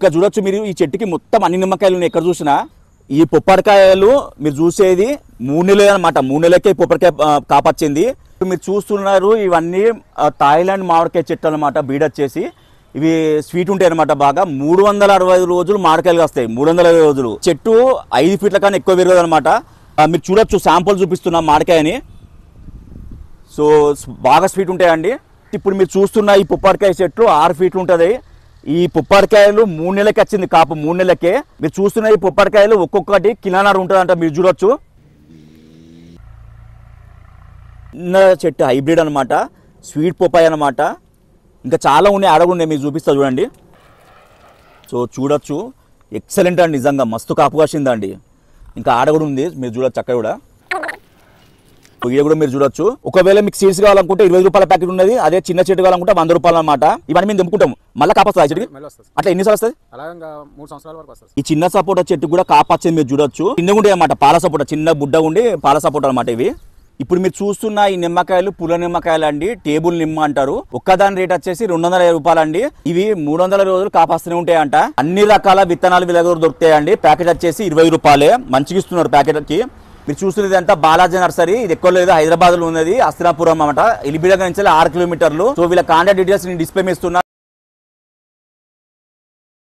ఇంకా చూడొచ్చు మీరు ఈ చెట్టుకి మొత్తం అన్ని నిమ్మకాయలు ఉన్నాయి ఎక్కడ చూసినా. ఈ పొప్పడికాయలు మీరు చూసేది 3 నెలలు అనమాట. 3 నెలలకే పొప్పడికాయ కాపచ్చింది. మీరు చూస్తున్నారు ఇవన్నీ థాయిలాండ్ మామిడికాయ చెట్టు అనమాట. బీడ్ వచ్చేసి ఇవి స్వీట్ ఉంటాయి అనమాట. బాగా 365 రోజులు మామిడికాయలు వస్తాయి. 320 రోజులు చెట్టు 5 ఫీట్ల కన్నా ఎక్కువ పెరగదు అనమాట. మీరు చూడొచ్చు, శాంపుల్ చూపిస్తున్నా మామిడికాయని. సో బాగా స్వీట్ ఉంటాయండి. ఇప్పుడు మీరు చూస్తున్న ఈ పొప్పడికాయ చెట్లు 6 ఫీట్లు ఉంటుంది. ఈ పొప్పడికాయలు 3 నెలలకి వచ్చింది కాపు. 3 నెలలకే మీరు చూస్తున్న ఈ పొప్పడికాయలు ఒక్కొక్కటి కిలోన్నర ఉంటుందంట. మీరు చూడొచ్చు, చిన్న చెట్టు హైబ్రిడ్ అనమాట, స్వీట్ పొప్పాయి అనమాట. ఇంకా చాలా ఉన్నాయి, అడగున్నాయి, మీరు చూపిస్తా చూడండి. సో చూడొచ్చు, ఎక్సలెంట్ అండి, నిజంగా మస్తు కాపు కాసిందండి. ఇంకా ఆడ కూడా ఉంది, మీరు చూడొచ్చు అక్కడ కూడా. ఇది కూడా మీరు చూడొచ్చు. ఒకవేళ మీకు సీడ్స్ కావాలనుకుంటే 20 రూపాయల ప్యాకెట్ ఉన్నది. అదే చిన్న చెట్టు కావాలనుకుంటే 100 రూపాయలు అనమాట. ఇవన్నీ మేము దింపుకుంటాము. మళ్ళీ కాపొస్తుంది చెట్టుకి. అట్లా ఎన్నిసార్లు వస్తుంది? 3 సంవత్సరాల వరకు వస్తుంది. ఈ చిన్న సపోటా చెట్టు కూడా కాపొచ్చింది, మీరు చూడొచ్చు. చిన్నగా ఉంటాయి అన్నమాట, పాల సపోటా, చిన్న బుడ్డ ఉండి పాల సపోటా అనమాట ఇవి. ఇప్పుడు మీరు చూస్తున్న ఈ నిమ్మకాయలు పుల్ల నిమ్మకాయలు అండి, టేబుల్ నిమ్మ అంటారు. ఒక్కదాని రేట్ వచ్చేసి 250 రూపాయలు అండి. ఇవి 300 రోజులు కాపాస్తూనే ఉంటాయంట. అన్ని రకాల విత్తనాలు వీళ్ళ దగ్గర దొరుకుతాయండి. ప్యాకెట్ వచ్చేసి 20 రూపాయలే, మంచిగా ఇస్తున్నారు ప్యాకెట్ కి. మీరు చూస్తున్నది అంతా బాలాజీ నర్సరీ. ఇది ఎక్కువ లేదు, హైదరాబాద్ లో ఉన్నది, అస్తినాపురం అన్నమాట. ఎలిబిడ నుంచి 6 కిలోమీటర్లు. సో వీళ్ళ కాంటాక్ట్ డీటెయిల్స్ నేను డిస్ప్లే చేస్తున్నా.